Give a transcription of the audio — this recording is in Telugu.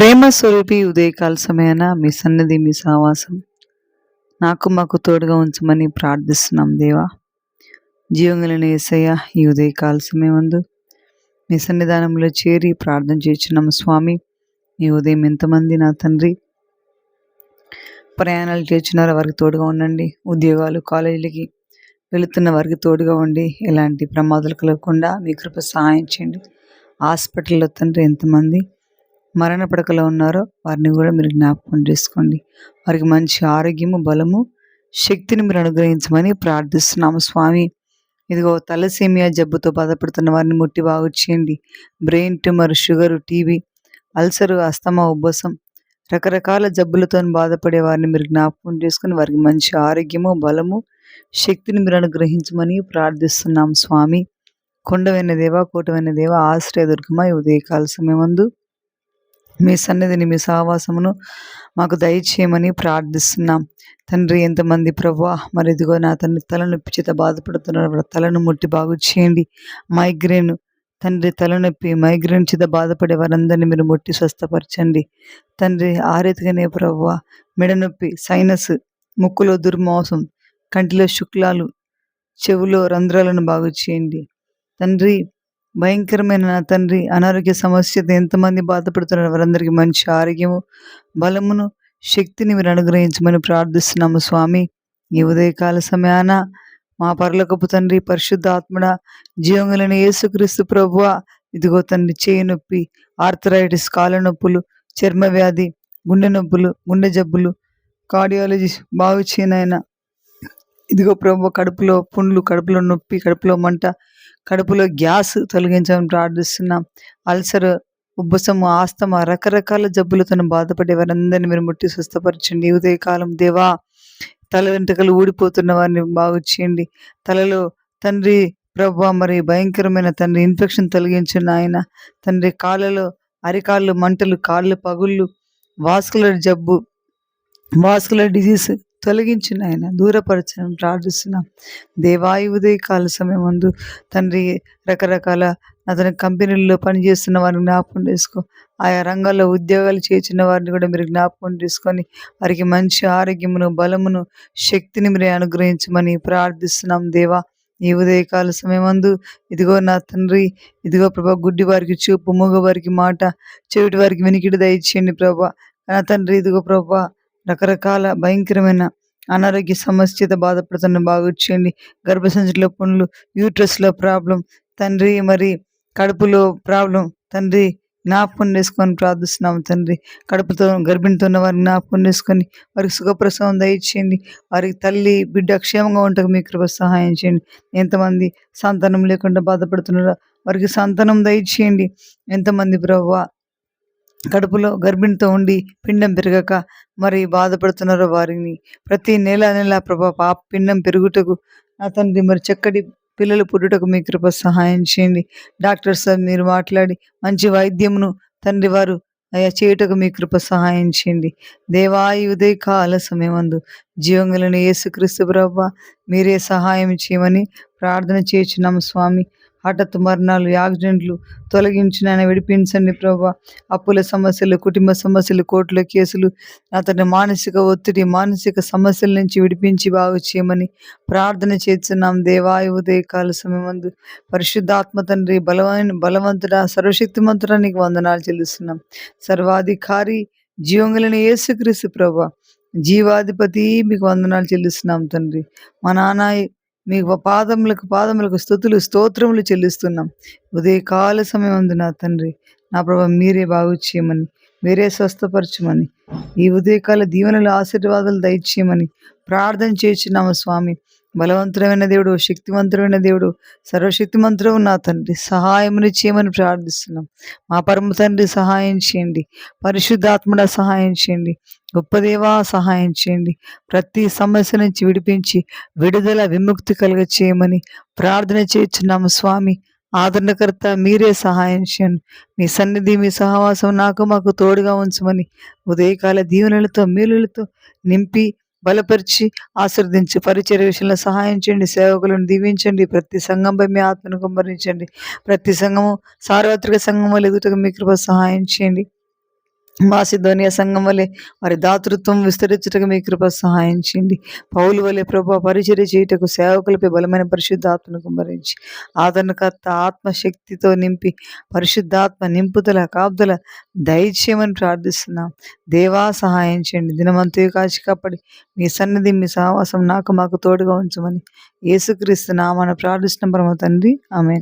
ప్రేమ స్వరూపి ఉదయకాల సమయాన మీ సన్నిధి మీ సహవాసం నాకు మాకు తోడుగా ఉంచమని ప్రార్థిస్తున్నాం దేవా. జీవంగలని యేసయ్య, ఈ ఉదయకాల సమయమందు మీ సన్నిధానంలో చేరి ప్రార్థన చేస్తున్నాము స్వామి. ఈ ఉదయం ఎంతమంది నా తండ్రి ప్రయాణాలు చేస్తున్నారో వారికి తోడుగా ఉండండి. ఉద్యోగాలు కాలేజీలకి వెళుతున్న వారికి తోడుగా ఉండి ఎలాంటి ప్రమాదాలు కలగకుండా మీ కృప సహాయం చేయండి. హాస్పిటల్లో తండ్రి ఎంతమంది మరణ పడకలో ఉన్నారో వారిని కూడా మీరు జ్ఞాపకం చేసుకోండి. వారికి మంచి ఆరోగ్యము, బలము, శక్తిని మీరు అనుగ్రహించమని ప్రార్థిస్తున్నాము స్వామి. ఇదిగో తలసేమియా జబ్బుతో బాధపడుతున్న వారిని ముట్టి బాగు చేయండి. Brain tumour, sugar, TB, ulcer, asthma, ఉబ్బసం, రకరకాల జబ్బులతో బాధపడే వారిని మీరు జ్ఞాపకం చేసుకుని వారికి మంచి ఆరోగ్యము, బలము, శక్తిని మీరు అనుగ్రహించమని ప్రార్థిస్తున్నాం స్వామి. కొండవైన దేవ, కోటవైన దేవ, ఆశ్రయదుర్గమ, ఈ ఉదయకాల సమయమందు మీ సన్నిధిని మీ సహవాసమును మాకు దయచేయమని ప్రార్థిస్తున్నాం తండ్రి. ఎంతమంది ప్రభువా మరి ఇదిగో నా తండ్రి తలనొప్పి చేత బాధపడుతున్నారు, తలను ముట్టి బాగు చేయండి. మైగ్రేన్ తండ్రి, తలనొప్పి మైగ్రేన్ చేత బాధపడే వారందరినీ మీరు ముట్టి స్వస్థపరచండి తండ్రి. ఆ రీతిగానే ప్రభువా మెడనొప్పి, సైనస్, ముక్కులో దుర్మాంసం, కంటిలో శుక్లాలు, చెవులో రంధ్రాలను బాగు చేయండి తండ్రి. భయంకరమైన నా తండ్రి అనారోగ్య సమస్యతో ఎంతమంది బాధపడుతున్నారు వారందరికీ మంచి ఆరోగ్యము, బలమును, శక్తిని మీరు అనుగ్రహించమని ప్రార్థిస్తున్నాము స్వామి. ఈ ఉదయకాల సమయాన మా పరలోకపు తండ్రి పరిశుద్ధ ఆత్మడ జీవంగలని యేసుక్రీస్తు ప్రభువా ఇదిగో తండ్రి చేయి నొప్పి, ఆర్థరైటిస్, కాళ్ళ నొప్పులు, చర్మ వ్యాధి, గుండె నొప్పులు, గుండె జబ్బులు, కార్డియాలజీ బాగు చేయనైనా ఇదిగో ప్రభు కడుపులో పుండ్లు, కడుపులో నొప్పి, కడుపులో మంట, కడుపులో గ్యాస్ తొలగించమని ప్రార్థిస్తున్నాం. అల్సర్, ఉబ్బసము, ఆస్తమా, రకరకాల జబ్బులతో బాధపడే వారందరినీ మీరు ముట్టి స్వస్థపరచండి. ఉదయకాలం దేవా తల వెంట్రుకలు ఊడిపోతున్న వారిని బాగు చేయండి. తలలో తండ్రి ప్రభు మరి భయంకరమైన తండ్రి ఇన్ఫెక్షన్ తొలగించిన ఆయన తండ్రి. కాళ్ళలో అరికాళ్ళు మంటలు, కాళ్ళు పగుళ్ళు, వాస్కులర్ జబ్బు, వాస్కులర్ డిజీజ్ తొలగించిన ఆయన దూరపరచని ప్రార్థిస్తున్నాం దేవాయు. ఉదయకాల సమయం ముందు తండ్రి రకరకాల అతని కంపెనీల్లో పనిచేస్తున్న వారిని జ్ఞాపకం చేసుకో. ఆయా రంగాల్లో ఉద్యోగాలు చేసిన వారిని కూడా మీరు జ్ఞాపకం చేసుకొని వారికి మంచి ఆరోగ్యమును, బలమును, శక్తిని మీరు అనుగ్రహించమని ప్రార్థిస్తున్నాం దేవా. ఈ ఉదయకాల సమయమందు ఇదిగో నా తండ్రి ఇదిగో ప్రభా గుడ్డి వారికి చూపు, మూగ వారికి మాట, చెవిటి వారికి వినికిడి దయచేయండి ప్రభా. నా తండ్రి ఇదిగో ప్రభా రకరకాల భయంకరమైన అనారోగ్య సమస్యతో బాధపడుతున్న బాగు చేయండి. గర్భసంచిలో పుండ్లు, యూట్రస్లో ప్రాబ్లం తండ్రి, మరి కడుపులో ప్రాబ్లం తండ్రి జ్ఞాపకం చేసుకొని ప్రార్థిస్తున్నాము తండ్రి. కడుపుతో గర్భిణితో ఉన్న వారిని జ్ఞాపకం చేసుకొని వారికి సుఖప్రసవం దయచేయండి. వారికి తల్లి బిడ్డ క్షేమంగా ఉండక మీ కృప సహాయం చేయండి. ఎంతమంది సంతానం లేకుండా బాధపడుతున్నారో వారికి సంతానం దయచేయండి. ఎంతమంది ప్రభువా కడుపులో గర్భిణితో ఉండి పిండం పెరగక మరి బాధపడుతున్నారో వారిని ప్రతి నెల ప్రభా పిండం పెరుగుటకు నా తండ్రి మరి చక్కటి పిల్లలు పుట్టుటకు మీ కృప సహాయం చేయండి. డాక్టర్స్ మీరు మాట్లాడి మంచి వైద్యమును తండ్రి వారు అయా చేయుటకు మీ కృప సహాయం చేయండి దేవాయి. ఉదయకాల సమయమందు జీవంగలని యేసుక్రీస్తు ప్రభువా మీరే సహాయం చేయమని ప్రార్థన చేయుచున్నాము స్వామి. హఠాత్ మరణాలు, యాక్సిడెంట్లు తొలగించిన ఆయన విడిపించండి ప్రభా. అప్పుల సమస్యలు, కుటుంబ సమస్యలు, కోర్టుల కేసులు, అతని మానసిక ఒత్తిడి, మానసిక సమస్యల నుంచి విడిపించి బాగు చేయమని ప్రార్థన చేస్తున్నాం దేవాయు. ఉదయకాల సమయమందు పరిశుద్ధాత్మ తండ్రి బలవంతుడా, సర్వశక్తిమంతుడా నీకు వందనాలు చెల్లిస్తున్నాం. సర్వాధికారి జీవంగలని యేసుక్రీస్తు ప్రభా జీవాధిపతి మీకు వందనాలు చెల్లిస్తున్నాం తండ్రి. మా నాన్న మీకు పాదములకు స్తుతులు స్తోత్రములు చెల్లిస్తున్నాం. ఉదయకాల సమయం ఉంది నా తండ్రి నా ప్రభా మీరే బాగు చేయమని, మీరే స్వస్థపరచమని, ఈ ఉదయకాల దీవెనలు ఆశీర్వాదాలు దయచేయమని ప్రార్థన చేస్తున్నాము స్వామి. బలవంతుడైన దేవుడు, శక్తివంతుడైన దేవుడు, సర్వశక్తిమంతుడు నా తండ్రి సహాయముని చేయమని ప్రార్థిస్తున్నాం. మా పరమ తండ్రి సహాయం చేయండి. పరిశుద్ధాత్మడ సహాయం చేయండి. గొప్ప దేవా సహాయం చేయండి. ప్రతి సమస్య నుంచి విడిపించి విడుదల, విముక్తి కలుగ చేయమని ప్రార్థన చేస్తున్నాము స్వామి. ఆదరణకర్త మీరే సహాయం చేయండి. మీ సన్నిధి మీ సహవాసం నాకు మాకు తోడుగా ఉంచమని ఉదయకాల దీవెనలతో మేలులతో నింపి బలపరిచి ఆశీర్వదించి పరిచర్య విషయంలో సహాయం చేయండి. సేవకులను దీవించండి. ప్రతి సంఘంపై మీ ఆత్మను కుమ్మరించండి. ప్రతి సంఘము సార్వత్రిక సంఘము ఎదుటకు మీ కృప సహాయం చేయండి. మాసిదోనియా సంఘం వలె వారి దాతృత్వం విస్తరించుటకు మీ కృప సహాయం చేయండి. పౌలు వలె ప్రభు పరిచర్య చేయుటకు సేవకులపై బలమైన పరిశుద్ధాత్మను కుమ్మరించి ఆదరణకర్త ఆత్మశక్తితో నింపి పరిశుద్ధాత్మ నింపుదల కాపుదల దయచేయమని ప్రార్థిస్తున్నాం. దేవా సహాయం చేయండి. దినమంతయు కాచి కాపాడి మీ సన్నిధి మీ సహవాసం మాకు తోడుగా ఉంచమని యేసుక్రీస్తు నామమున ప్రార్థిస్తున్న పరమ తండ్రి. ఆమేన్.